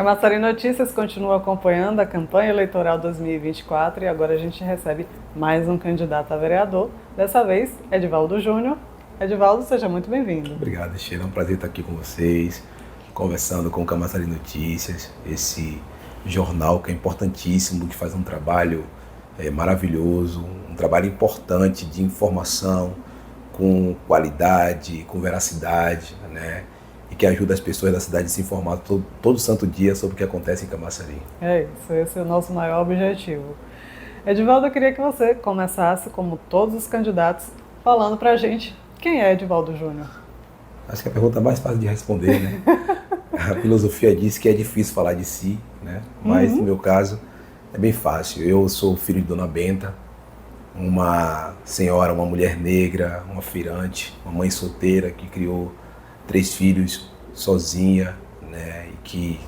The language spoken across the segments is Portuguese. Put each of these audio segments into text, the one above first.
Camaçari Notícias continua acompanhando a campanha eleitoral 2024 e agora a gente recebe mais um candidato a vereador, dessa vez Edivaldo Júnior. Edivaldo, seja muito bem-vindo. Obrigado, Sheila. É um prazer estar aqui com vocês, conversando com o Camaçari Notícias, esse jornal que é importantíssimo, que faz um trabalho maravilhoso, um trabalho importante de informação, com qualidade, com veracidade, né? E que ajuda as pessoas da cidade a se informar todo santo dia sobre o que acontece em Camaçari. É isso, esse é o nosso maior objetivo. Edivaldo, eu queria que você começasse, como todos os candidatos, falando pra gente quem é Edivaldo Júnior. Acho que é a pergunta mais fácil de responder, né? A filosofia diz que é difícil falar de si, né? Mas no meu caso é bem fácil. Eu sou filho de Dona Benta, uma senhora, uma mulher negra, uma feirante, uma mãe solteira que criou 3 filhos sozinha, né? E que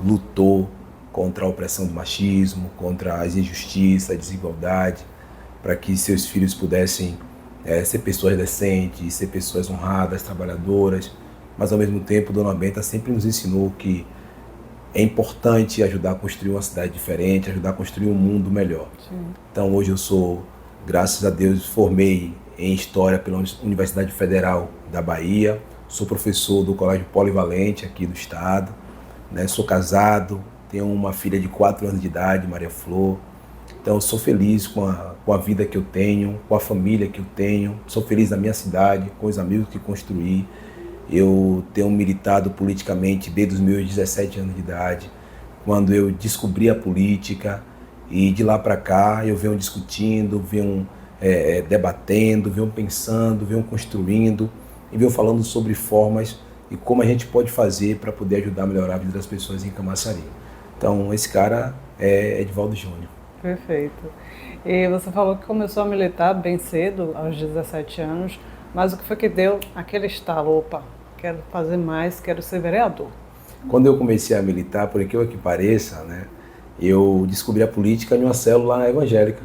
lutou contra a opressão do machismo, contra as injustiças, a desigualdade, para que seus filhos pudessem ser pessoas decentes, ser pessoas honradas, trabalhadoras. Mas ao mesmo tempo, Dona Benta sempre nos ensinou que é importante ajudar a construir uma cidade diferente, ajudar a construir um mundo melhor. Sim. Então hoje eu sou, graças a Deus, formei em História pela Universidade Federal da Bahia, sou professor do Colégio Polivalente aqui do estado, né? Sou casado, tenho uma filha de 4 anos de idade, Maria Flor. Então eu sou feliz com a vida que eu tenho, com a família que eu tenho, sou feliz na minha cidade, com os amigos que construí. Eu tenho militado politicamente desde os meus 17 anos de idade, quando eu descobri a política, e de lá para cá eu venho discutindo, venho debatendo, venho pensando, venho construindo e venho falando sobre formas e como a gente pode fazer para poder ajudar a melhorar a vida das pessoas em Camaçari. Então esse cara é Edivaldo Júnior. Perfeito. E você falou que começou a militar bem cedo, aos 17 anos, mas o que foi que deu aquele estalo? Opa, quero fazer mais, quero ser vereador. Quando eu comecei a militar, por aquilo que pareça, né, eu descobri a política em uma célula evangélica.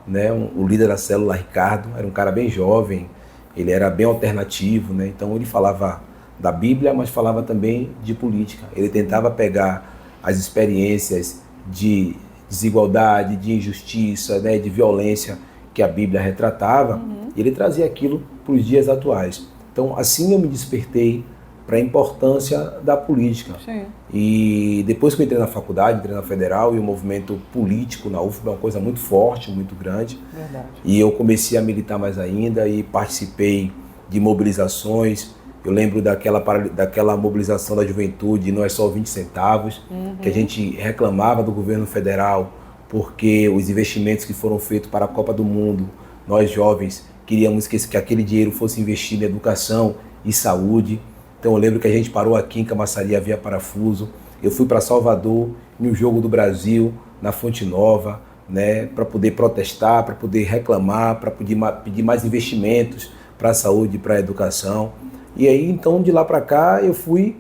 Né, o líder da célula, Ricardo, era um cara bem jovem, ele era bem alternativo, né, então ele falava da Bíblia, mas falava também de política. Ele tentava pegar as experiências de desigualdade, de injustiça, né, de violência que a Bíblia retratava, e ele trazia aquilo para os dias atuais. Então, assim eu me despertei para a importância da política. Sim. E depois que eu entrei na faculdade, entrei na Federal, e o movimento político na UFBA é uma coisa muito forte, muito grande. Verdade. E eu comecei a militar mais ainda e participei de mobilizações. Eu lembro daquela mobilização da juventude, não é só 20 centavos, que a gente reclamava do governo federal, porque os investimentos que foram feitos para a Copa do Mundo, nós jovens queríamos que aquele dinheiro fosse investido em educação e saúde. Então eu lembro que a gente parou aqui em Camaçari, havia parafuso. Eu fui para Salvador, no Jogo do Brasil, na Fonte Nova, né, para poder protestar, para poder reclamar, para pedir mais investimentos para a saúde e para a educação. E aí, então, de lá para cá, eu fui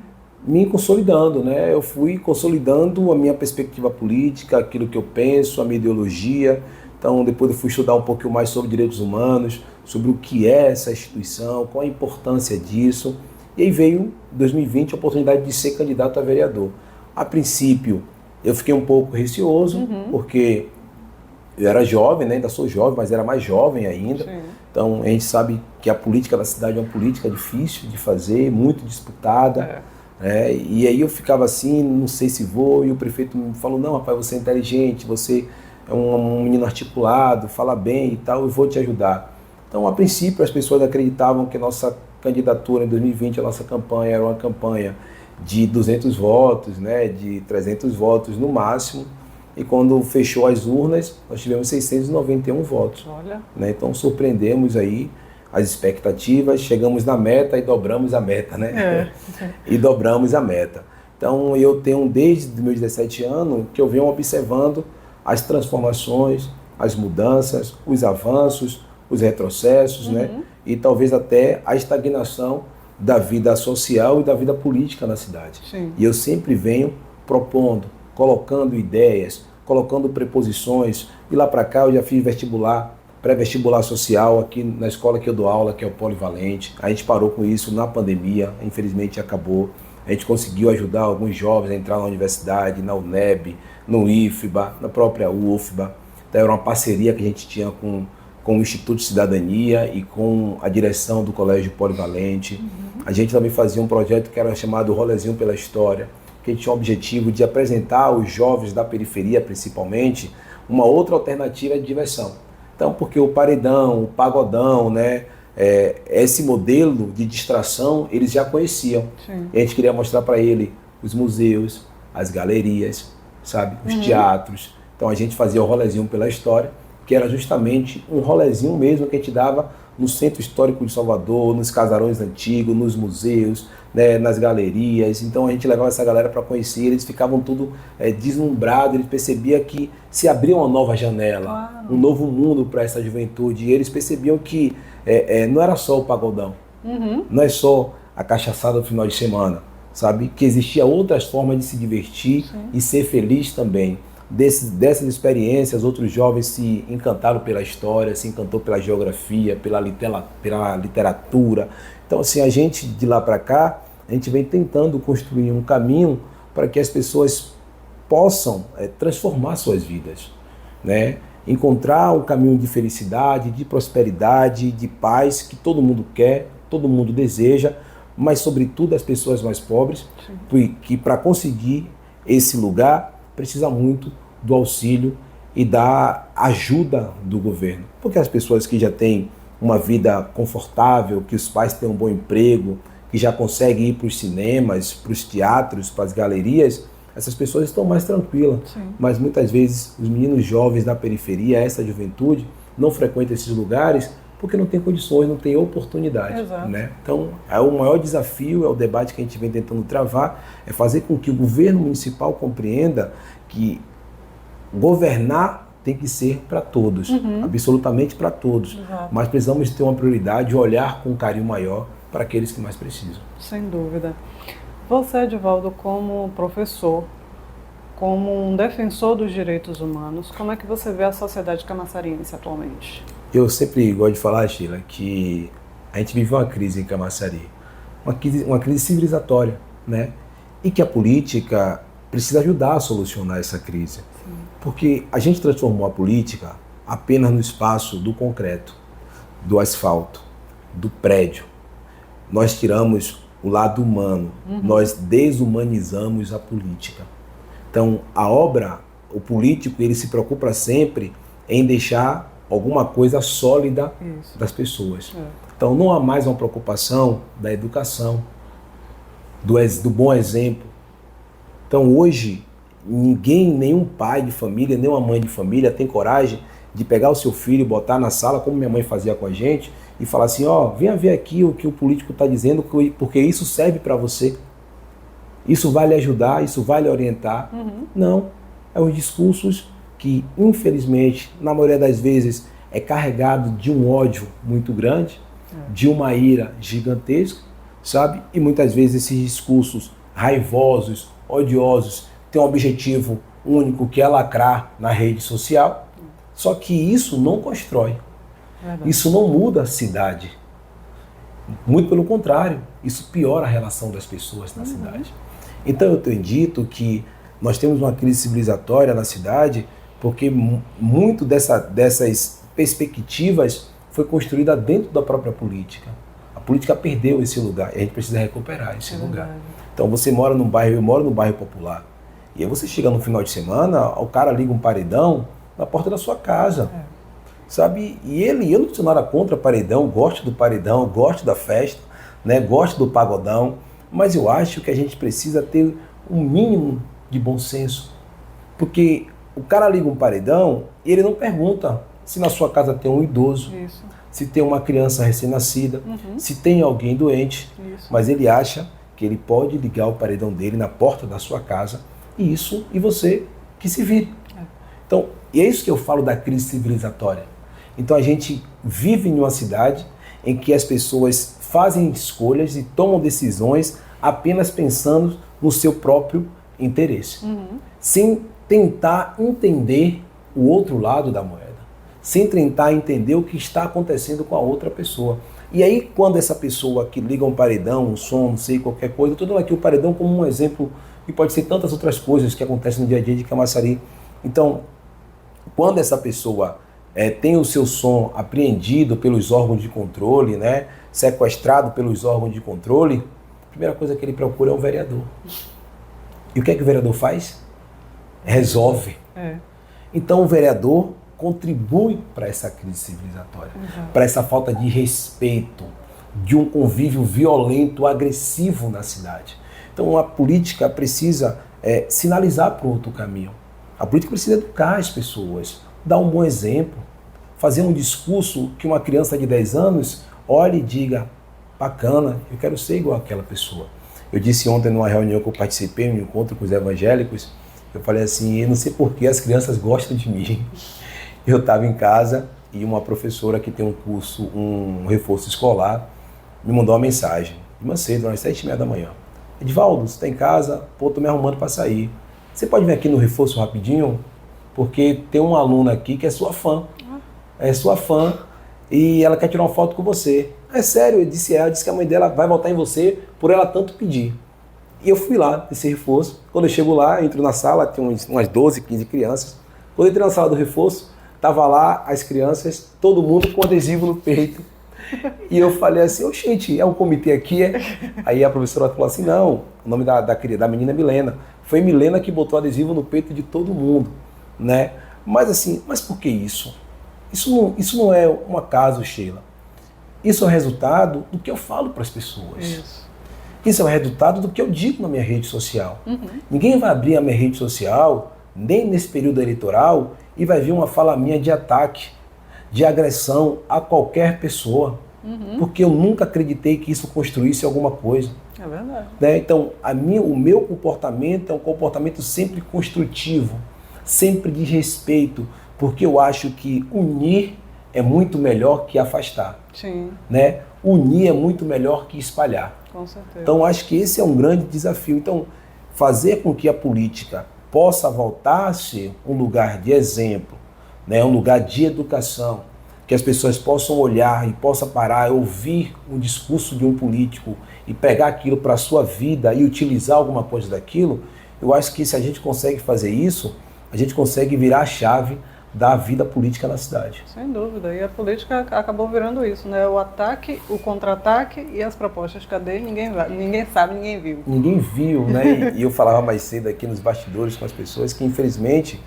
me consolidando, né? Eu fui consolidando a minha perspectiva política, aquilo que eu penso, a minha ideologia. Então, depois eu fui estudar um pouquinho mais sobre direitos humanos, sobre o que é essa instituição, qual a importância disso. E aí veio, em 2020, a oportunidade de ser candidato a vereador. A princípio, eu fiquei um pouco receoso, porque eu era jovem, né? Ainda sou jovem, mas era mais jovem ainda. Sim. Então, a gente sabe que a política da cidade é uma política difícil de fazer, muito disputada. E aí eu ficava assim, não sei se vou, e o prefeito me falou, não, rapaz, você é inteligente, você é um menino articulado, fala bem e tal, eu vou te ajudar. Então, a princípio, as pessoas acreditavam que a nossa candidatura em 2020, a nossa campanha era uma campanha de 200 votos, né, de 300 votos no máximo, e quando fechou as urnas, nós tivemos 691 votos. Olha. Né? Então surpreendemos aí as expectativas, chegamos na meta e dobramos a meta, né? E dobramos a meta. Então eu tenho desde os meus 17 anos que eu venho observando as transformações, as mudanças, os avanços, os retrocessos, né? E talvez até a estagnação da vida social e da vida política na cidade. Sim. E eu sempre venho propondo, colocando ideias, colocando preposições. E lá para cá eu já fiz vestibular, pré-vestibular social aqui na escola que eu dou aula, que é o Polivalente. A gente parou com isso na pandemia, infelizmente acabou. A gente conseguiu ajudar alguns jovens a entrar na universidade, na UNEB, no IFBA, na própria UFBA. Então, era uma parceria que a gente tinha com o Instituto de Cidadania e com a direção do Colégio Polivalente. A gente também fazia um projeto que era chamado Rolezinho pela História, que tinha o objetivo de apresentar aos jovens da periferia, principalmente, uma outra alternativa de diversão. Então, porque o paredão, o pagodão, né, esse modelo de distração, eles já conheciam. Sim. E a gente queria mostrar para ele os museus, as galerias, sabe, os teatros. Então, a gente fazia o Rolezinho pela História, que era justamente um rolezinho mesmo que a gente dava no Centro Histórico de Salvador, nos casarões antigos, nos museus, né, nas galerias. Então a gente levava essa galera para conhecer, eles ficavam tudo deslumbrados, eles percebiam que se abria uma nova janela, um novo mundo para essa juventude, e eles percebiam que não era só o pagodão, não é só a cachaçada no final de semana, sabe? Que existia outras formas de se divertir e ser feliz também. Dessas experiências, outros jovens se encantaram pela história, se encantou pela geografia, pela literatura. Então, assim, a gente de lá para cá, a gente vem tentando construir um caminho para que as pessoas possam transformar suas vidas, né? Encontrar um caminho de felicidade, de prosperidade, de paz que todo mundo quer, todo mundo deseja, mas sobretudo as pessoas mais pobres, que para conseguir esse lugar precisa muito do auxílio e da ajuda do governo. Porque as pessoas que já têm uma vida confortável, que os pais têm um bom emprego, que já conseguem ir para os cinemas, para os teatros, para as galerias, essas pessoas estão mais tranquilas. Mas muitas vezes os meninos jovens da periferia, essa juventude, não frequentam esses lugares porque não tem condições, não tem oportunidade. Né? Então, o maior desafio, é o debate que a gente vem tentando travar, é fazer com que o governo municipal compreenda que governar tem que ser para todos, absolutamente para todos. Mas precisamos ter uma prioridade, olhar com um carinho maior para aqueles que mais precisam. Sem dúvida. Você, Edivaldo, como professor, como um defensor dos direitos humanos, como é que você vê a sociedade camaçariense atualmente? Eu sempre gosto de falar, Sheila, que a gente vive uma crise em Camaçari, uma crise civilizatória, né? E que a política precisa ajudar a solucionar essa crise. Porque a gente transformou a política apenas no espaço do concreto, do asfalto, do prédio. Nós tiramos o lado humano, nós desumanizamos a política. Então, o político, ele se preocupa sempre em deixar alguma coisa sólida das pessoas. Então, não há mais uma preocupação da educação, do bom exemplo. Então, hoje, nenhum pai de família, nenhuma mãe de família tem coragem de pegar o seu filho e botar na sala, como minha mãe fazia com a gente, e falar assim, venha ver aqui o que o político está dizendo, porque isso serve para você. Isso vai lhe ajudar, isso vai lhe orientar. Não, é os discursos que, infelizmente, na maioria das vezes, é carregado de um ódio muito grande, de uma ira gigantesca, sabe? E muitas vezes esses discursos raivosos, odiosos, têm um objetivo único, que é lacrar na rede social. Só que isso não constrói. Isso não muda a cidade. Muito pelo contrário, isso piora a relação das pessoas na cidade. Então eu tenho dito que nós temos uma crise civilizatória na cidade porque muito dessas perspectivas foi construída dentro da própria política. A política perdeu esse lugar e a gente precisa recuperar esse lugar. Então você mora num bairro, eu moro num bairro popular. E aí você chega no final de semana, o cara liga um paredão na porta da sua casa. Sabe? E eu não tenho nada contra paredão, gosto do paredão, gosto da festa, né? Gosto do pagodão, mas eu acho que a gente precisa ter um mínimo de bom senso. Porque o cara liga um paredão e ele não pergunta se na sua casa tem um idoso, se tem uma criança recém-nascida, se tem alguém doente, mas ele acha que ele pode ligar o paredão dele na porta da sua casa e você que se vire. Então, e é isso que eu falo da crise civilizatória. Então a gente vive em uma cidade em que as pessoas fazem escolhas e tomam decisões apenas pensando no seu próprio interesse, sem tentar entender o outro lado da moeda, sem tentar entender o que está acontecendo com a outra pessoa. E aí, quando essa pessoa que liga um paredão, um som, não sei, qualquer coisa, eu estou dando aqui o paredão como um exemplo, e pode ser tantas outras coisas que acontecem no dia a dia de Camaçari. Então, quando essa pessoa tem o seu som apreendido pelos órgãos de controle, né, sequestrado pelos órgãos de controle, a primeira coisa que ele procura é um vereador. E o que é que o vereador faz? Resolve. Então, o vereador contribui para essa crise civilizatória, para essa falta de respeito, de um convívio violento, agressivo na cidade. Então a política precisa sinalizar para outro caminho. A política precisa educar as pessoas, dar um bom exemplo, fazer um discurso que uma criança de 10 anos olhe e diga, bacana, eu quero ser igual àquela pessoa. Eu disse ontem numa reunião que eu participei, um encontro com os evangélicos, eu falei assim, eu não sei por que as crianças gostam de mim. Eu estava em casa e uma professora que tem um curso, um reforço escolar, me mandou uma mensagem, de manhã cedo, às 7h30 da manhã. Edivaldo, você está em casa? Pô, estou me arrumando para sair. Você pode vir aqui no reforço rapidinho? Porque tem uma aluna aqui que é sua fã. É sua fã e ela quer tirar uma foto com você. É sério, eu disse ela, disse que a mãe dela vai votar em você por ela tanto pedir. E eu fui lá, nesse reforço. Quando eu chego lá, eu entro na sala, tem umas 12, 15 crianças. Quando eu entrei na sala do reforço, tava lá as crianças, todo mundo com adesivo no peito. E eu falei assim, gente, é um comitê aqui, é? Aí a professora falou assim, não, o nome da menina é Milena. Foi Milena que botou adesivo no peito de todo mundo, né? Mas assim, mas por que isso? Isso não é um acaso, Sheila. Isso é o resultado do que eu falo para as pessoas. Isso é o resultado do que eu digo na minha rede social. Ninguém vai abrir a minha rede social, nem nesse período eleitoral, e vai vir uma fala minha de ataque, de agressão a qualquer pessoa. Porque eu nunca acreditei que isso construísse alguma coisa. É verdade. Né? Então, o meu comportamento é um comportamento sempre construtivo, sempre de respeito, porque eu acho que unir é muito melhor que afastar. Sim. Né? Unir é muito melhor que espalhar. Com certeza. Então, acho que esse é um grande desafio. Então, fazer com que a política possa voltar a ser um lugar de exemplo, né? Um lugar de educação, que as pessoas possam olhar e possam parar, ouvir um discurso de um político e pegar aquilo para a sua vida e utilizar alguma coisa daquilo, eu acho que se a gente consegue fazer isso, a gente consegue virar a chave da vida política na cidade. Sem dúvida, e a política acabou virando isso, né? O ataque, o contra-ataque e as propostas. Cadê? Ninguém sabe, ninguém viu. Ninguém viu, né? E eu falava mais cedo aqui nos bastidores com as pessoas que, infelizmente,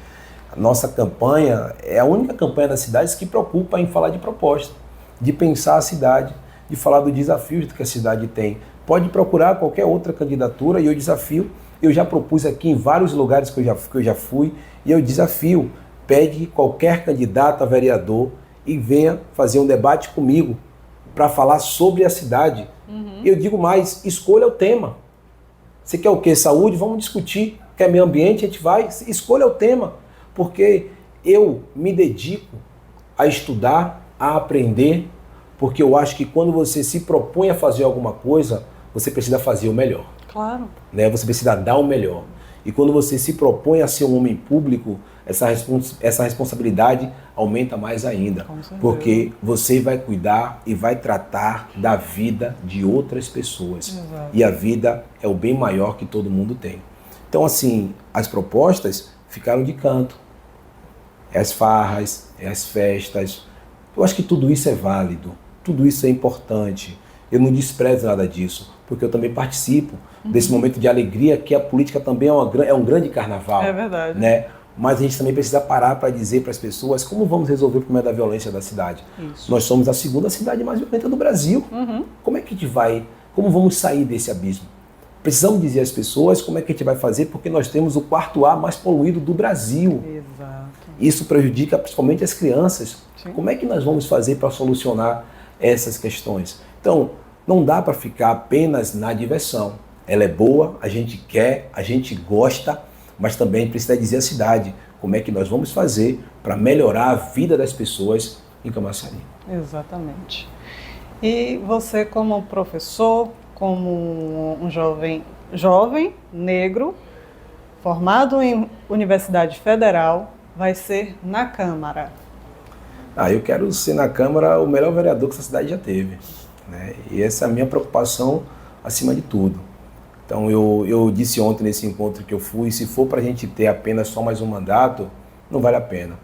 a nossa campanha é a única campanha das cidades que preocupa em falar de proposta, de pensar a cidade, de falar dos desafios que a cidade tem. Pode procurar qualquer outra candidatura e eu desafio, eu já propus aqui em vários lugares que eu já fui, e eu desafio, pegue qualquer candidato a vereador e venha fazer um debate comigo para falar sobre a cidade. Eu digo mais, escolha o tema. Você quer o quê? Saúde? Vamos discutir. Quer meio ambiente? A gente vai. Escolha o tema. Porque eu me dedico a estudar, a aprender, porque eu acho que quando você se propõe a fazer alguma coisa, você precisa fazer o melhor. Claro. Né? Você precisa dar o melhor. E quando você se propõe a ser um homem público, essa responsabilidade aumenta mais ainda. Porque você vai cuidar e vai tratar da vida de outras pessoas. Exato. E a vida é o bem maior que todo mundo tem. Então, assim, as propostas ficaram de canto. As farras, as festas. Eu acho que tudo isso é válido. Tudo isso é importante. Eu não desprezo nada disso, porque eu também participo desse momento de alegria, que a política também é um grande carnaval. É verdade. Né? Mas a gente também precisa parar para dizer para as pessoas como vamos resolver o problema da violência da cidade. Isso. Nós somos a segunda cidade mais violenta do Brasil. Como é que a gente vai, como vamos sair desse abismo? Precisamos dizer às pessoas como é que a gente vai fazer, porque nós temos o quarto ar mais poluído do Brasil. Exato. Isso prejudica principalmente as crianças. Sim. Como é que nós vamos fazer para solucionar essas questões? Então, não dá para ficar apenas na diversão. Ela é boa, a gente quer, a gente gosta, mas também precisa dizer à cidade como é que nós vamos fazer para melhorar a vida das pessoas em Camaçari. Exatamente. E você, como professor, como um jovem negro, formado em Universidade Federal, vai ser na Câmara. Eu quero ser na Câmara o melhor vereador que essa cidade já teve. né? E essa é a minha preocupação acima de tudo. Então eu disse ontem nesse encontro que eu fui, se for para a gente ter apenas só mais um mandato, não vale a pena.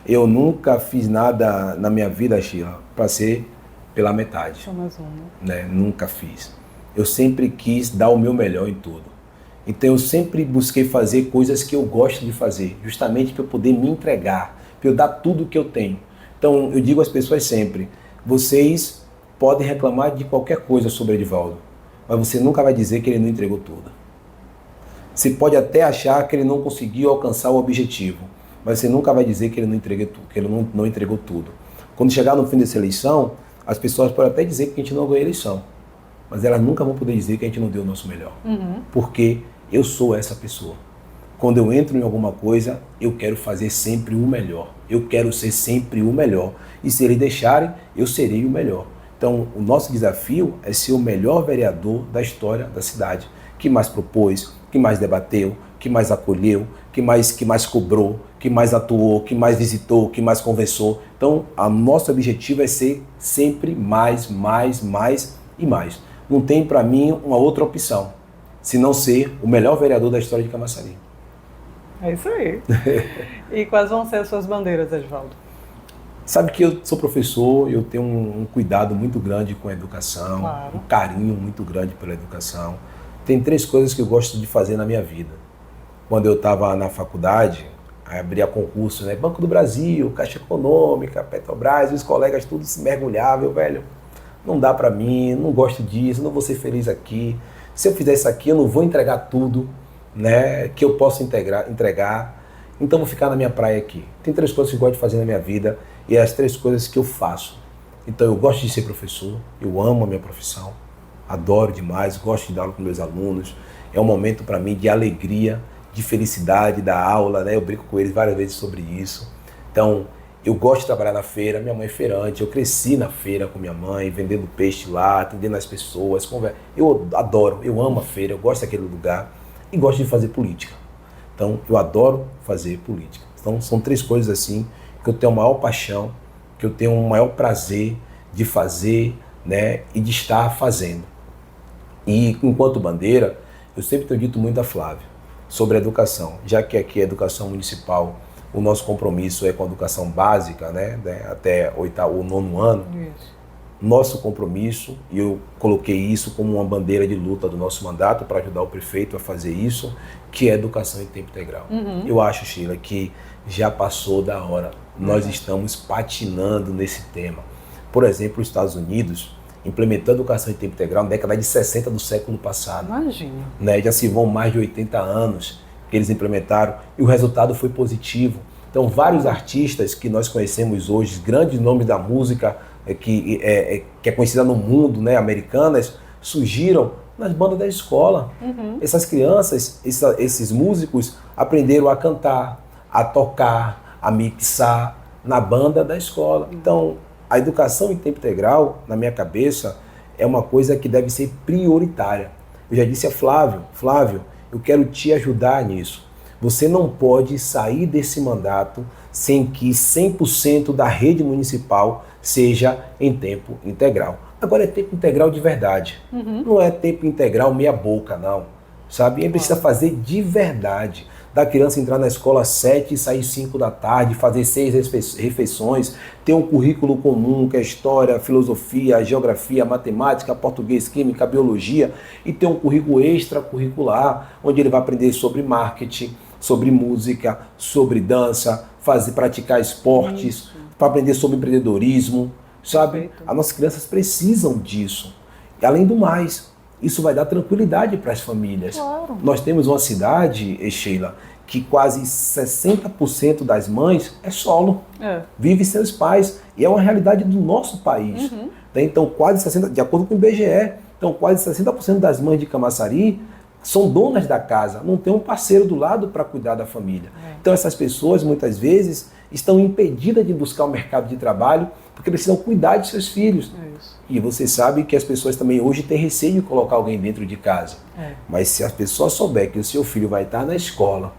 Eu nunca fiz nada na minha vida, Sheila, para ser pela metade. Só mais um, né? Nunca fiz. Eu sempre quis dar o meu melhor em tudo. Então eu sempre busquei fazer coisas que eu gosto de fazer, justamente para eu poder me entregar, para eu dar tudo o que eu tenho. Então eu digo às pessoas sempre, vocês podem reclamar de qualquer coisa sobre Edivaldo, mas você nunca vai dizer que ele não entregou tudo. Você pode até achar que ele não conseguiu alcançar o objetivo, mas você nunca vai dizer que ele não entregou tudo, que ele não entregou tudo. Quando chegar no fim dessa eleição, as pessoas podem até dizer que a gente não ganhou a eleição, mas elas nunca vão poder dizer que a gente não deu o nosso melhor. Porque eu sou essa pessoa. Quando eu entro em alguma coisa, eu quero fazer sempre o melhor. Eu quero ser sempre o melhor. E se eles deixarem, eu serei o melhor. Então, o nosso desafio é ser o melhor vereador da história da cidade, que mais propôs, que mais debateu, que mais acolheu, que mais cobrou, que mais atuou, que mais visitou, que mais conversou. Então, o nosso objetivo é ser sempre mais e mais. Não tem para mim uma outra opção, se não ser o melhor vereador da história de Camaçari. É isso aí. E quais vão ser as suas bandeiras, Edivaldo? Sabe que eu sou professor, eu tenho um cuidado muito grande com a educação, Claro. Um carinho muito grande pela educação. Tem 3 coisas que eu gosto de fazer na minha vida. Quando eu estava na faculdade, abria concurso, né? Banco do Brasil, Caixa Econômica, Petrobras, e os colegas tudo se mergulhavam, velho. Não dá para mim, não gosto disso, não vou ser feliz aqui. Se eu fizer isso aqui, eu não vou entregar tudo, né, que eu posso entregar. Então vou ficar na minha praia aqui. Tem 3 coisas que eu gosto de fazer na minha vida e é as 3 coisas que eu faço. Então eu gosto de ser professor, eu amo a minha profissão, adoro demais, gosto de dar aula com meus alunos. É um momento para mim de alegria, de felicidade da aula, né? Eu brinco com eles várias vezes sobre isso. Então eu gosto de trabalhar na feira, minha mãe é feirante, eu cresci na feira com minha mãe, vendendo peixe lá, atendendo as pessoas, eu adoro, eu amo a feira, eu gosto daquele lugar e gosto de fazer política. Então, eu adoro fazer política. Então, são 3 coisas assim que eu tenho a maior paixão, que eu tenho o maior prazer de fazer, né, e de estar fazendo. E, enquanto bandeira, eu sempre tenho dito muito a Flávia sobre a educação, já que aqui é educação municipal, o nosso compromisso é com a educação básica, né, até o 9º ano. Isso. Nosso compromisso, e eu coloquei isso como uma bandeira de luta do nosso mandato para ajudar o prefeito a fazer isso, que é educação em tempo integral. Eu acho, Sheila, que já passou da hora. Nós estamos patinando nesse tema. Por exemplo, os Estados Unidos implementou a educação em tempo integral na década de 60 do século passado. Imagina. Né? Já se vão mais de 80 anos que eles implementaram e o resultado foi positivo. Então, vários artistas que nós conhecemos hoje, grandes nomes da música que é conhecida no mundo, né, americanas, surgiram nas bandas da escola. Essas crianças, esses músicos aprenderam a cantar, a tocar, a mixar na banda da escola. Então, a educação em tempo integral, na minha cabeça, é uma coisa que deve ser prioritária. Eu já disse a Flávio, eu quero te ajudar nisso. Você não pode sair desse mandato sem que 100% da rede municipal seja em tempo integral. Agora é tempo integral de verdade. Não é tempo integral meia boca, não. Sabe? A gente precisa fazer de verdade. Da criança entrar na escola às 7 e sair 5 da tarde, fazer 6 refeições, ter um currículo comum, que é história, filosofia, geografia, matemática, português, química, biologia, e ter um currículo extracurricular, onde ele vai aprender sobre marketing, sobre música, sobre dança, praticar esportes, para aprender sobre empreendedorismo, sabe? Perfeito. As nossas crianças precisam disso. E além do mais, isso vai dar tranquilidade para as famílias. Claro. Nós temos uma cidade, Sheila, que quase 60% das mães é solo, vive sem os pais, e é uma realidade do nosso país. Então, quase 60%, de acordo com o IBGE, então quase 60% das mães de Camaçari são donas da casa, não tem um parceiro do lado para cuidar da família. Então essas pessoas, muitas vezes, estão impedidas de buscar o mercado de trabalho porque precisam cuidar de seus filhos. E você sabe que as pessoas também hoje têm receio de colocar alguém dentro de casa. Mas se a pessoa souber que o seu filho vai estar na escola,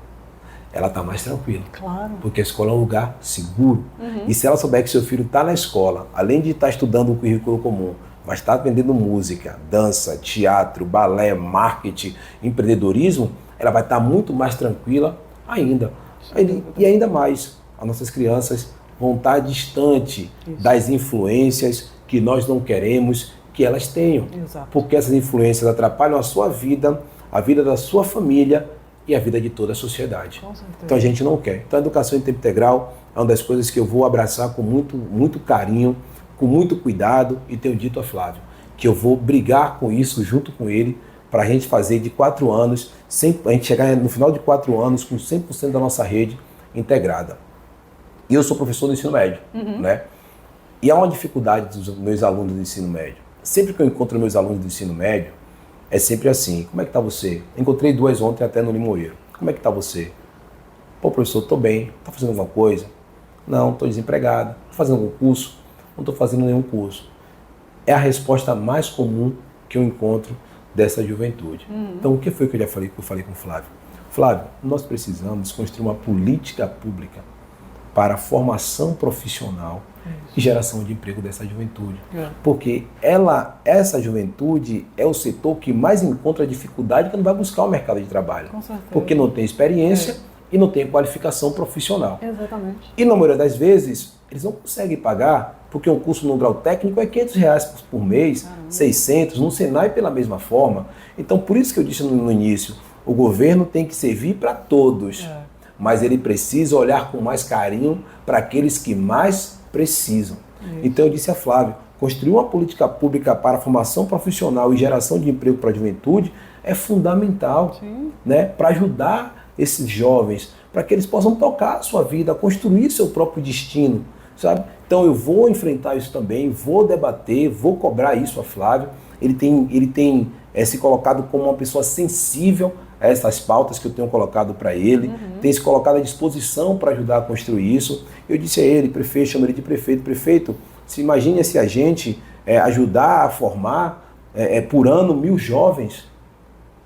ela está mais tranquila. Claro. Porque a escola é um lugar seguro. E se ela souber que seu filho está na escola, além de estar estudando o currículo comum, mas está vendendo música, dança, teatro, balé, marketing, empreendedorismo, ela vai estar muito mais tranquila ainda. E ainda mais, as nossas crianças vão estar distante das influências que nós não queremos que elas tenham. Exato. Porque essas influências atrapalham a sua vida, a vida da sua família e a vida de toda a sociedade. Com certeza. Então a gente não quer. Então a educação em tempo integral é uma das coisas que eu vou abraçar com muito carinho, com muito cuidado, e tenho dito a Flávio que eu vou brigar com isso junto com ele para a gente fazer de 4 anos, a gente chegar no final de 4 anos com 100% da nossa rede integrada. E eu sou professor do ensino médio, né? E há uma dificuldade dos meus alunos do ensino médio. Sempre que eu encontro meus alunos do ensino médio, é sempre assim: como é que está você? Encontrei 2 ontem até no Limoeiro. Como é que está você? Pô, professor, estou bem. Está fazendo alguma coisa? Não, estou desempregado. Estou fazendo algum curso? Não estou fazendo nenhum curso. É a resposta mais comum que eu encontro dessa juventude. Então, o que foi que eu falei com o Flávio? Flávio, nós precisamos construir uma política pública para a formação profissional e geração de emprego dessa juventude. Porque essa juventude é o setor que mais encontra dificuldade quando vai buscar o mercado de trabalho. Com certeza. Porque não tem experiência e não tem qualificação profissional. Exatamente. E na maioria das vezes, eles não conseguem pagar, porque um curso no grau técnico é R$500 por mês, 600, no Senai pela mesma forma. Então, por isso que eu disse no início, o governo tem que servir para todos, mas ele precisa olhar com mais carinho para aqueles que mais precisam. Então, eu disse a Flávio, construir uma política pública para a formação profissional e geração de emprego para a juventude é fundamental, né, para ajudar esses jovens, para que eles possam tocar a sua vida, construir seu próprio destino, sabe? Então eu vou enfrentar isso também, vou debater, vou cobrar isso a Flávio. Ele tem se colocado como uma pessoa sensível a essas pautas que eu tenho colocado para ele, tem se colocado à disposição para ajudar a construir isso. Eu disse a ele, prefeito, chamo ele de prefeito, se imagine se a gente ajudar a formar por ano 1.000 jovens,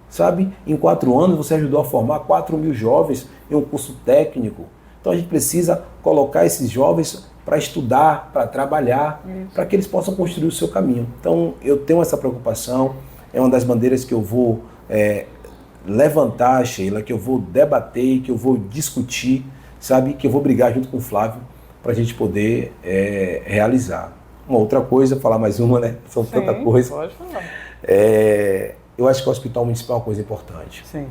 sabe? Em 4 anos você ajudou a formar 4.000 jovens em um curso técnico. Então a gente precisa colocar esses jovens para estudar, para trabalhar, para que eles possam construir o seu caminho. Então eu tenho essa preocupação, é uma das bandeiras que eu vou levantar, Sheila, que eu vou debater, que eu vou discutir, sabe? Que eu vou brigar junto com o Flávio para a gente poder realizar. Uma outra coisa, falar mais uma, né? São tanta coisa. Pode falar. Eu acho que o hospital municipal é uma coisa importante. Sim.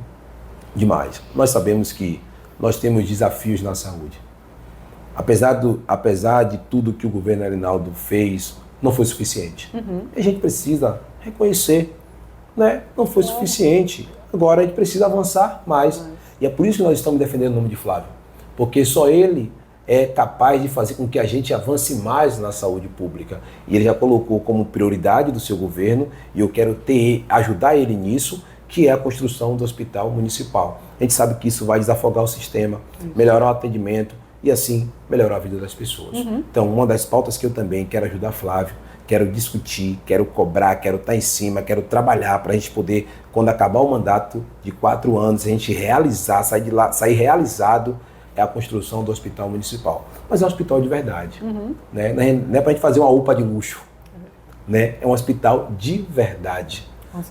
Demais. Nós sabemos que nós temos desafios na saúde. Apesar de tudo que o governo Arinaldo fez, não foi suficiente. A gente precisa reconhecer, né? Não foi suficiente. Agora a gente precisa avançar mais. E é por isso que nós estamos defendendo o nome de Flávio. Porque só ele é capaz de fazer com que a gente avance mais na saúde pública. E ele já colocou como prioridade do seu governo, e eu quero ajudar ele nisso, que é a construção do hospital municipal. A gente sabe que isso vai desafogar o sistema, melhorar o atendimento e assim melhorar a vida das pessoas. Então, uma das pautas que eu também quero ajudar Flávio, quero discutir, quero cobrar, quero estar em cima, quero trabalhar para a gente poder, quando acabar o mandato de 4 anos, a gente realizar, sair realizado, é a construção do hospital municipal. Mas é um hospital de verdade. Né? Não é para a gente fazer uma UPA de luxo. Né? É um hospital de verdade.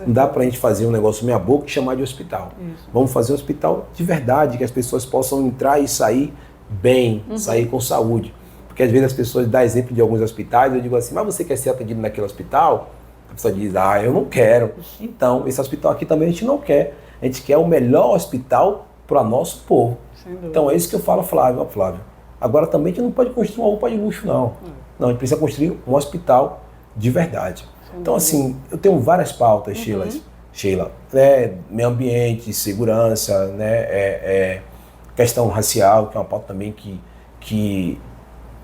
Não dá para a gente fazer um negócio meia boca e chamar de hospital. Vamos fazer um hospital de verdade, que as pessoas possam entrar e sair bem, sair com saúde. Porque às vezes as pessoas dão exemplo de alguns hospitais, eu digo assim, mas você quer ser atendido naquele hospital? A pessoa diz, eu não quero. Então, esse hospital aqui também a gente não quer. A gente quer o melhor hospital para o nosso povo. Então é isso que eu falo, Flávio. Agora também a gente não pode construir uma UPA de luxo, não. Não, a gente precisa construir um hospital de verdade. Então assim, eu tenho várias pautas, Sheila, meio ambiente, segurança, questão racial, que é uma pauta também que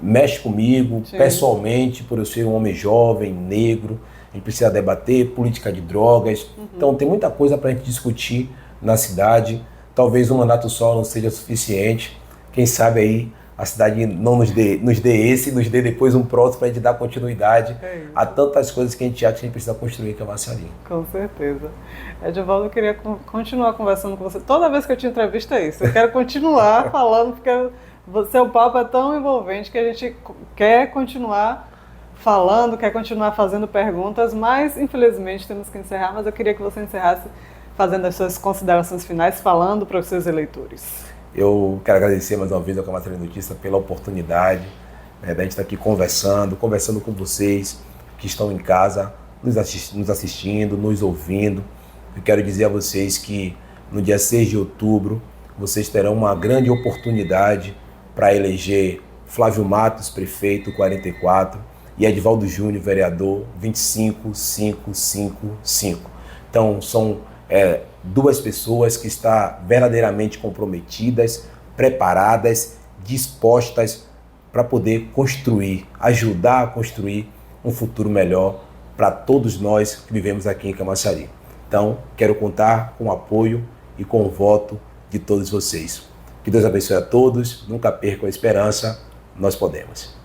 mexe comigo pessoalmente, por eu ser um homem jovem, negro. A gente precisa debater política de drogas. Então tem muita coisa para a gente discutir na cidade. Talvez um mandato só não seja suficiente. Quem sabe aí a cidade não nos dê depois um próximo para a gente dar continuidade a tantas coisas que a gente acha que a gente precisa construir aqui em Camaçari. Com certeza. Edivaldo, eu queria continuar conversando com você. Toda vez que eu te entrevisto é isso. Eu quero continuar falando, porque seu papo é tão envolvente que a gente quer continuar falando, quer continuar fazendo perguntas, mas infelizmente temos que encerrar, mas eu queria que você encerrasse fazendo as suas considerações finais, falando para os seus eleitores. Eu quero agradecer mais uma vez ao Camaçari Notícia pela oportunidade, né, da gente estar aqui conversando com vocês que estão em casa, nos assistindo, nos ouvindo. Eu quero dizer a vocês que no dia 6 de outubro vocês terão uma grande oportunidade para eleger Flávio Matos, prefeito, 44, e Edivaldo Júnior, vereador, 25555. Então, são duas pessoas que estão verdadeiramente comprometidas, preparadas, dispostas para poder construir, ajudar a construir um futuro melhor para todos nós que vivemos aqui em Camaçari. Então, quero contar com o apoio e com o voto de todos vocês. Que Deus abençoe a todos, nunca percam a esperança, nós podemos.